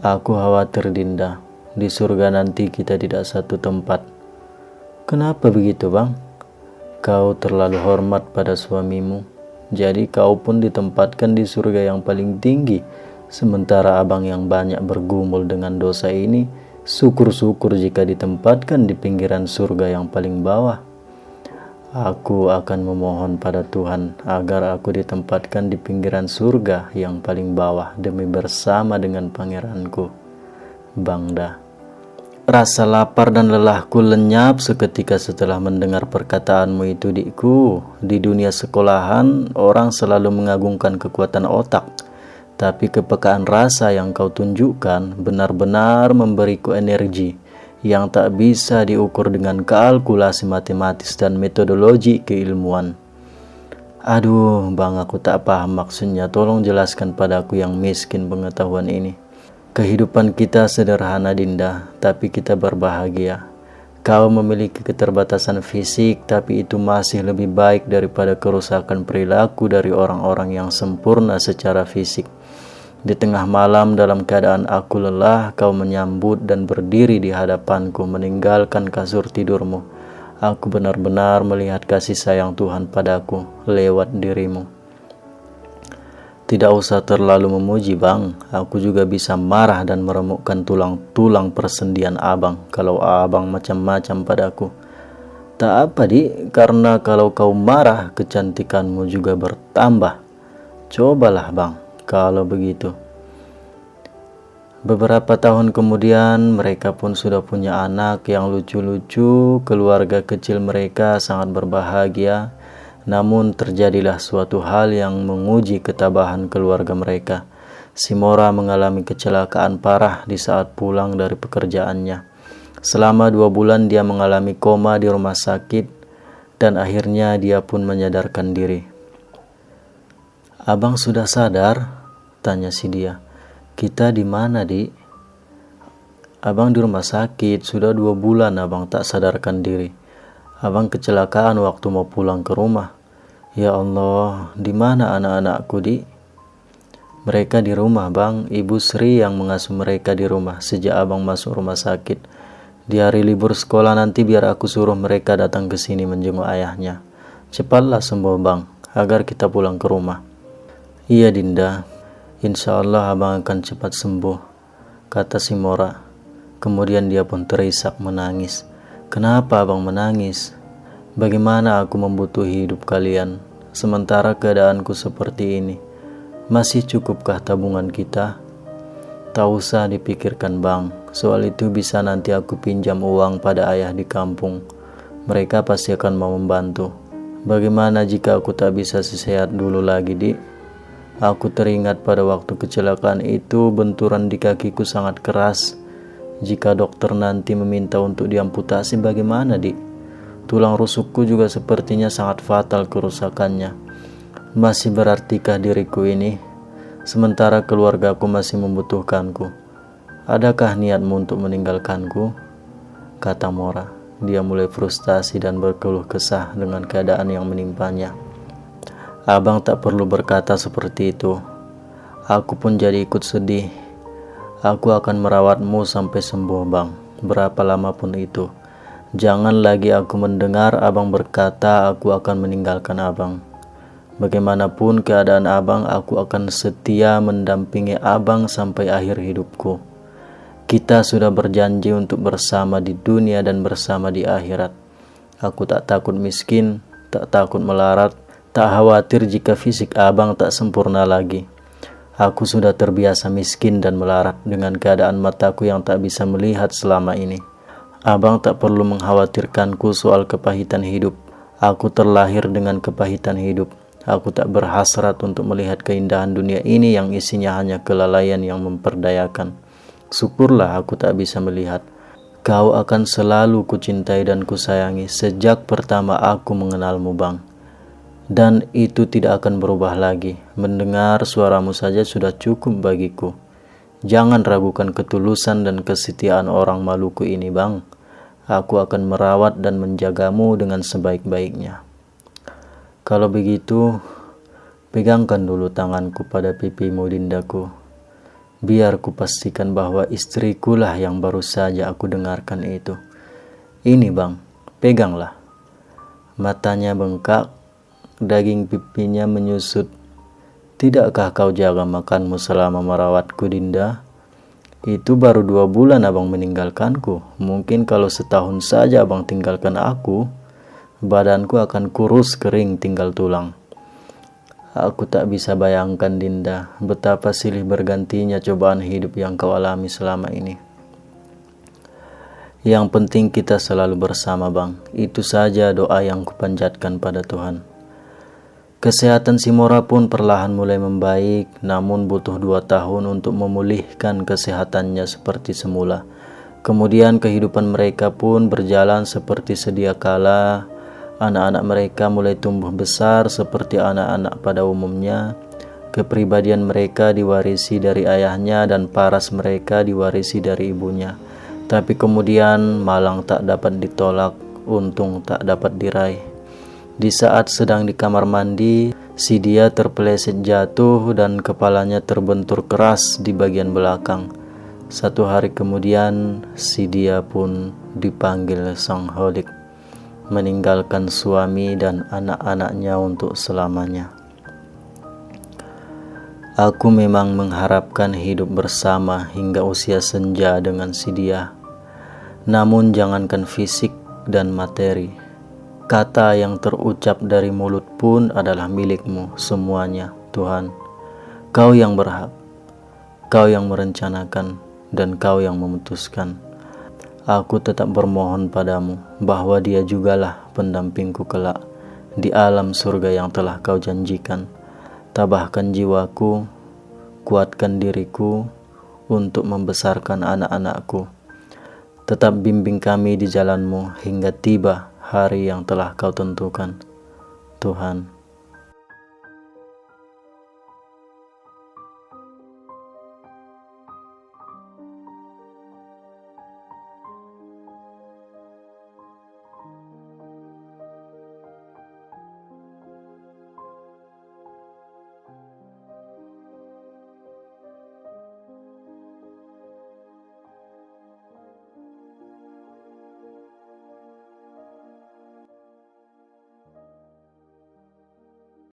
Aku khawatir Dinda, di surga nanti kita tidak satu tempat. Kenapa begitu bang? Kau terlalu hormat pada suamimu, jadi kau pun ditempatkan di surga yang paling tinggi. Sementara abang yang banyak bergumul dengan dosa ini, syukur-syukur jika ditempatkan di pinggiran surga yang paling bawah. Aku akan memohon pada Tuhan agar aku ditempatkan di pinggiran surga yang paling bawah demi bersama dengan pangeranku, Bangda. Rasa lapar dan lelahku lenyap seketika setelah mendengar perkataanmu itu, Dikku. Di dunia sekolahan, orang selalu mengagungkan kekuatan otak, tapi kepekaan rasa yang kau tunjukkan benar-benar memberiku energi yang tak bisa diukur dengan kalkulasi matematis dan metodologi keilmuan. Aduh, bang, aku tak paham maksudnya. Tolong jelaskan padaku yang miskin pengetahuan ini. Kehidupan kita sederhana Dinda, tapi kita berbahagia. Kau memiliki keterbatasan fisik, tapi itu masih lebih baik daripada kerusakan perilaku dari orang-orang yang sempurna secara fisik. Di tengah malam dalam keadaan aku lelah, kau menyambut dan berdiri di hadapanku meninggalkan kasur tidurmu. Aku benar-benar melihat kasih sayang Tuhan padaku lewat dirimu. Tidak usah terlalu memuji bang, aku juga bisa marah dan meremukkan tulang-tulang persendian abang kalau abang macam-macam padaku. Tak apa karena kalau kau marah kecantikanmu juga bertambah. Cobalah bang, kalau begitu. Beberapa tahun kemudian mereka pun sudah punya anak yang lucu-lucu. Keluarga kecil mereka sangat berbahagia. Namun terjadilah suatu hal yang menguji ketabahan keluarga mereka. Si Mora mengalami kecelakaan parah di saat pulang dari pekerjaannya. Selama 2 bulan dia mengalami koma di rumah sakit dan akhirnya dia pun menyadarkan diri. Abang sudah sadar? Tanya si dia. Kita di mana, Dik? Abang di rumah sakit, sudah 2 bulan abang tak sadarkan diri. Abang kecelakaan waktu mau pulang ke rumah. Ya Allah, di mana anak-anakku, Dik? Mereka di rumah, bang. Ibu Sri yang mengasuh mereka di rumah sejak abang masuk rumah sakit. Di hari libur sekolah nanti biar aku suruh mereka datang ke sini menjenguk ayahnya. Cepatlah sembuh, bang, agar kita pulang ke rumah. Iya, Dinda. Insya Allah abang akan cepat sembuh, kata si Mora. Kemudian dia pun terisak menangis. Kenapa abang menangis? Bagaimana aku membutuhi hidup kalian, sementara keadaanku seperti ini? Masih cukupkah tabungan kita? Tak usah dipikirkan bang, soal itu bisa nanti aku pinjam uang pada ayah di kampung. Mereka pasti akan mau membantu. Bagaimana jika aku tak bisa sesehat dulu lagi, Dik? Aku teringat pada waktu kecelakaan itu benturan di kakiku sangat keras. Jika dokter nanti meminta untuk diamputasi bagaimana, Dik? Tulang rusukku juga sepertinya sangat fatal kerusakannya. Masih berartikah diriku ini? Sementara keluargaku masih membutuhkanku. Adakah niatmu untuk meninggalkanku? Kata Mora. Dia mulai frustasi dan berkeluh kesah dengan keadaan yang menimpanya. Abang tak perlu berkata seperti itu. Aku pun jadi ikut sedih. Aku akan merawatmu sampai sembuh bang, berapa lama pun itu. Jangan lagi aku mendengar abang berkata aku akan meninggalkan abang. Bagaimanapun keadaan abang, aku akan setia mendampingi abang sampai akhir hidupku. Kita sudah berjanji untuk bersama di dunia dan bersama di akhirat. Aku tak takut miskin, tak takut melarat, tak khawatir jika fisik abang tak sempurna lagi. Aku sudah terbiasa miskin dan melarat dengan keadaan mataku yang tak bisa melihat selama ini. Abang tak perlu mengkhawatirkanku soal kepahitan hidup. Aku terlahir dengan kepahitan hidup. Aku tak berhasrat untuk melihat keindahan dunia ini yang isinya hanya kelalaian yang memperdayakan. Syukurlah aku tak bisa melihat. Kau akan selalu kucintai dan kusayangi sejak pertama aku mengenalmu bang. Dan itu tidak akan berubah lagi. Mendengar suaramu saja sudah cukup bagiku. Jangan ragukan ketulusan dan kesetiaan orang Maluku ini bang. Aku akan merawat dan menjagamu dengan sebaik-baiknya. Kalau begitu, pegangkan dulu tanganku pada pipimu Dindaku. Biar kupastikan bahwa istrikulah yang baru saja aku dengarkan itu. Ini bang, peganglah. Matanya bengkak, daging pipinya menyusut. Tidakkah kau jaga makanmu selama merawatku, Dinda? Itu baru 2 bulan abang meninggalkanku. Mungkin kalau setahun saja abang tinggalkan aku, badanku akan kurus kering tinggal tulang. Aku tak bisa bayangkan, Dinda, betapa silih bergantinya cobaan hidup yang kau alami selama ini. Yang penting kita selalu bersama bang. Itu saja doa yang kupanjatkan pada Tuhan. Kesehatan si Mora pun perlahan mulai membaik, namun butuh 2 tahun untuk memulihkan kesehatannya seperti semula. Kemudian kehidupan mereka pun berjalan seperti sedia kala. Anak-anak mereka mulai tumbuh besar seperti anak-anak pada umumnya. Kepribadian mereka diwarisi dari ayahnya dan paras mereka diwarisi dari ibunya. Tapi kemudian malang tak dapat ditolak, untung tak dapat diraih. Di saat sedang di kamar mandi, si dia terpeleset jatuh dan kepalanya terbentur keras di bagian belakang. 1 hari kemudian, si dia pun dipanggil sang holik, meninggalkan suami dan anak-anaknya untuk selamanya. Aku memang mengharapkan hidup bersama hingga usia senja dengan si dia. Namun jangankan fisik dan materi, kata yang terucap dari mulut pun adalah milikmu semuanya, Tuhan. Kau yang berhak, Kau yang merencanakan, dan Kau yang memutuskan. Aku tetap bermohon padamu bahwa dia jugalah pendampingku kelak di alam surga yang telah Kau janjikan. Tabahkan jiwaku, kuatkan diriku untuk membesarkan anak-anakku. Tetap bimbing kami di jalan-Mu hingga tiba hari yang telah Kau tentukan, Tuhan.